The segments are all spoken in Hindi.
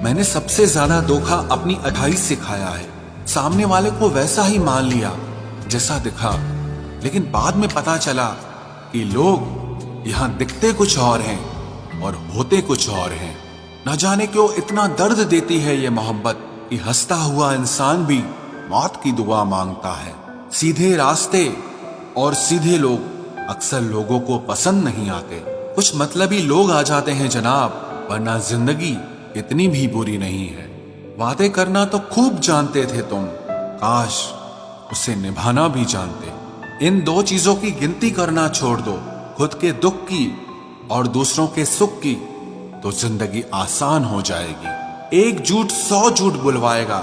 मैंने सबसे ज्यादा धोखा अपनी 28 से खाया है। सामने वाले को वैसा ही मान लिया जैसा दिखा, लेकिन बाद में पता चला कि लोग यहाँ दिखते कुछ और हैं और होते कुछ और हैं। न जाने क्यों इतना दर्द देती है ये मोहब्बत कि हंसता हुआ इंसान भी मौत की दुआ मांगता है। सीधे रास्ते और सीधे लोग अक्सर लोगों को पसंद नहीं आते। कुछ मतलबी लोग आ जाते हैं जनाब, वरना जिंदगी इतनी भी बुरी नहीं है। वादे करना तो खूब जानते थे तुम, काश उसे निभाना भी जानते। इन दो चीजों की गिनती करना छोड़ दो, खुद के दुख की और दूसरों के सुख की, तो जिंदगी आसान हो जाएगी। एक झूठ 100 झूठ बुलवाएगा,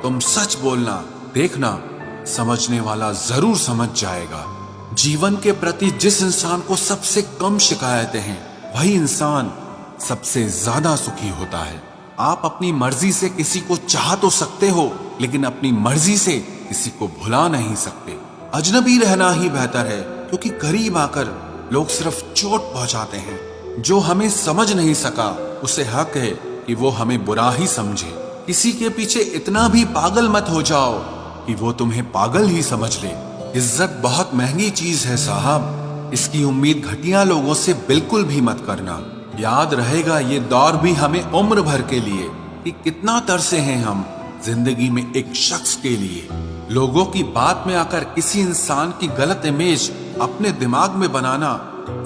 तुम सच बोलना, देखना समझने वाला जरूर समझ जाएगा। जीवन के प्रति जिस इंसान को सबसे कम शिकायतें हैं, वही इंसान सबसे ज्यादा सुखी होता है। आप अपनी मर्जी से किसी को चाह तो सकते हो, लेकिन अपनी मर्जी से किसी को भुला नहीं सकते। अजनबी रहना ही बेहतर है, क्योंकि करीब आकर लोग सिर्फ चोट पहुंचाते हैं। जो हमें समझ नहीं सका, उसे हक है कि वो हमें बुरा ही समझे। किसी के पीछे इतना भी पागल मत हो जाओ कि वो तुम्हें पागल ही समझ ले। इज्जत बहुत महंगी चीज है साहब, इसकी उम्मीद घटिया लोगों से बिल्कुल भी मत करना। याद रहेगा ये दौर भी हमें उम्र भर के लिए कि कितना तरसे हैं हम जिंदगी में एक शख्स के लिए। लोगों की बात में आकर किसी इंसान की गलत इमेज अपने दिमाग में बनाना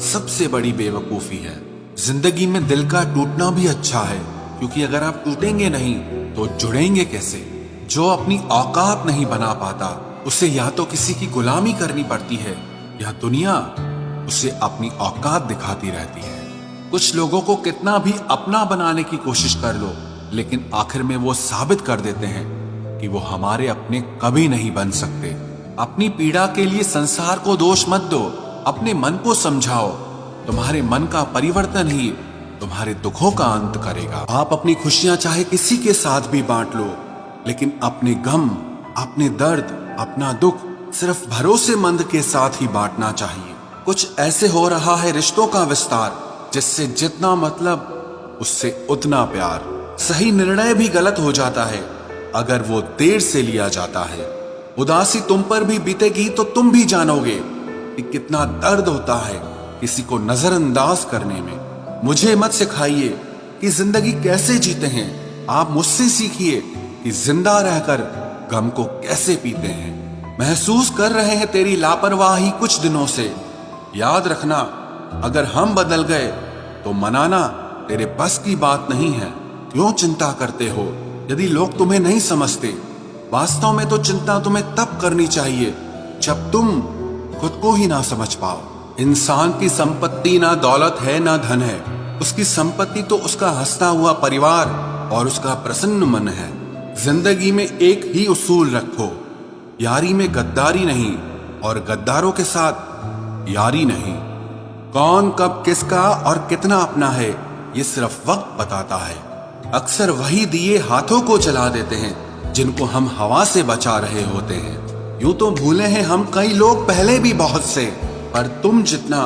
सबसे बड़ी बेवकूफी है। जिंदगी में दिल का टूटना भी अच्छा है, क्योंकि अगर आप टूटेंगे नहीं तो जुड़ेंगे कैसे। जो अपनी औकात नहीं बना पाता, उसे या तो किसी की गुलामी करनी पड़ती है, या दुनिया उसे अपनी औकात दिखाती रहती है। कुछ लोगों को कितना भी अपना बनाने की कोशिश कर लो, लेकिन आखिर में वो साबित कर देते हैं कि वो हमारे अपने कभी नहीं बन सकते। अपनी पीड़ा के लिए संसार को दोष मत दो, अपने मन को समझाओ। तुम्हारे मन का परिवर्तन ही तुम्हारे दुखों का अंत करेगा। आप अपनी खुशियां चाहे किसी के साथ भी बांट लो, लेकिन अपने गम, अपने दर्द, अपना दुख सिर्फ भरोसेमंद के साथ ही बांटना चाहिए। कुछ ऐसे हो रहा है रिश्तों का विस्तार, जिससे जितना मतलब उससे उतना प्यार। सही निर्णय भी गलत हो जाता है अगर वो देर से लिया जाता है। उदासी तुम पर भी बीतेगी तो तुम भी जानोगे कि कितना दर्द होता है किसी को नजरअंदाज करने में। मुझे मत सिखाइए कि जिंदगी कैसे जीते हैं, आप मुझसे सीखिए कि जिंदा रहकर गम को कैसे पीते हैं। महसूस कर रहे हैं तेरी लापरवाही कुछ दिनों से। याद रखना, अगर हम बदल गए तो मनाना तेरे बस की बात नहीं है। क्यों चिंता करते हो यदि लोग तुम्हें नहीं समझते? वास्तव में तो चिंता तुम्हें तब करनी चाहिए जब तुम खुद को ही ना समझ पाओ। इंसान की संपत्ति ना दौलत है ना धन है, उसकी संपत्ति तो उसका हंसता हुआ परिवार और उसका प्रसन्न मन है। जिंदगी में एक ही उसूल रखो, यारी में गद्दारी नहीं और गद्दारों के साथ यारी नहीं। कौन कब किसका और कितना अपना है, ये सिर्फ वक्त बताता है। अक्सर वही दिए हाथों को जला देते हैं जिनको हम हवा से बचा रहे होते हैं। यूं तो भूले हैं हम कई लोग पहले भी बहुत से, पर तुम जितना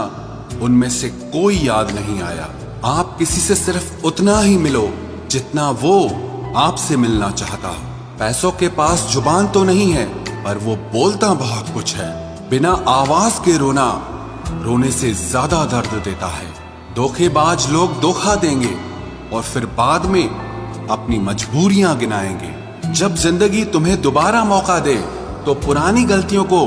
उनमें से कोई याद नहीं आया। आप किसी से सिर्फ उतना ही मिलो जितना वो आपसे मिलना चाहता। पैसों के पास जुबान तो नहीं है, पर वो बोलता बहुत कुछ है। बिना आवाज के रोना रोने से ज्यादा दर्द देता है। धोखेबाज लोग धोखा देंगे और फिर बाद में अपनी मजबूरियां गिनाएंगे। जब जिंदगी तुम्हें दोबारा मौका दे तो पुरानी गलतियों को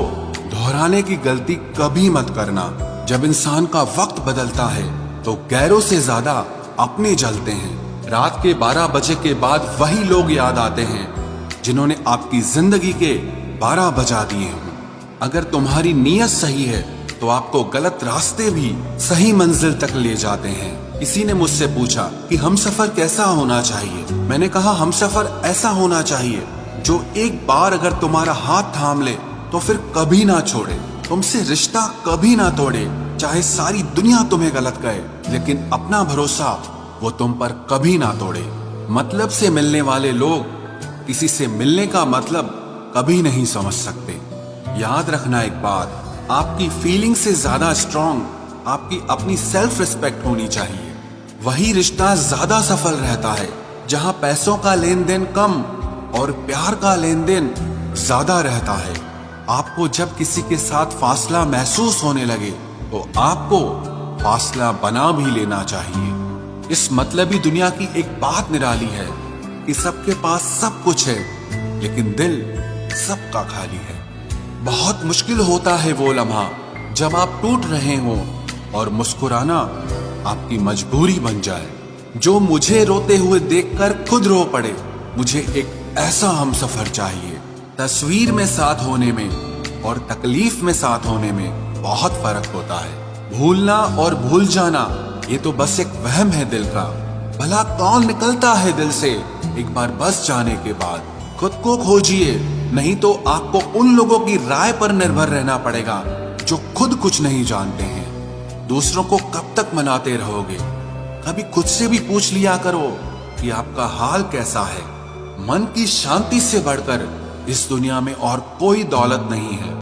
दोहराने की गलती कभी मत करना। जब इंसान का वक्त बदलता है तो गैरों से ज्यादा अपने जलते हैं। रात के 12 बजे के बाद वही लोग याद आते हैं जिन्होंने आपकी जिंदगी के 12 बजा दिए हों। अगर तुम्हारी नीयत सही है तो आपको गलत रास्ते भी सही मंजिल तक ले जाते हैं। किसी ने मुझसे पूछा कि हमसफर कैसा होना चाहिए। मैंने कहा हमसफर ऐसा होना चाहिए जो एक बार अगर तुम्हारा हाथ थाम ले तो फिर कभी ना छोड़े, तुमसे रिश्ता कभी ना तोड़े। चाहे सारी दुनिया तुम्हें गलत कहे, लेकिन अपना भरोसा वो तुम पर कभी ना तोड़े। मतलब से मिलने वाले लोग किसी से मिलने का मतलब कभी नहीं समझ सकते। याद रखना एक बात, आपकी फीलिंग से ज्यादा स्ट्रॉन्ग आपकी अपनी सेल्फ रिस्पेक्ट होनी चाहिए। वही रिश्ता ज्यादा सफल रहता है जहां पैसों का लेन देन कम और प्यार का लेन देन ज्यादा रहता है। आपको जब किसी के साथ फासला महसूस होने लगे तो आपको फासला बना भी लेना चाहिए। इस मतलबी दुनिया की एक बात निराली है कि सबके पास सब कुछ है, लेकिन दिल सबका खाली है। बहुत मुश्किल होता है वो लम्हा जब आप टूट रहे हो और मुस्कुराना आपकी मजबूरी बन जाए। जो मुझे रोते हुए देखकर खुद रो पड़े। मुझे एक ऐसा हमसफर चाहिए। तस्वीर में साथ होने में और तकलीफ में साथ होने में बहुत फर्क होता है। भूलना और भूल जाना ये तो बस एक वहम है दिल का। भला कौन निकलता है दिल से एक बार बस जाने के बाद। खुद को खोजिए, नहीं तो आपको उन लोगों की राय पर निर्भर रहना पड़ेगा जो खुद कुछ नहीं जानते हैं। दूसरों को कब तक मनाते रहोगे? कभी खुद से भी पूछ लिया करो कि आपका हाल कैसा है। मन की शांति से बढ़कर इस दुनिया में और कोई दौलत नहीं है।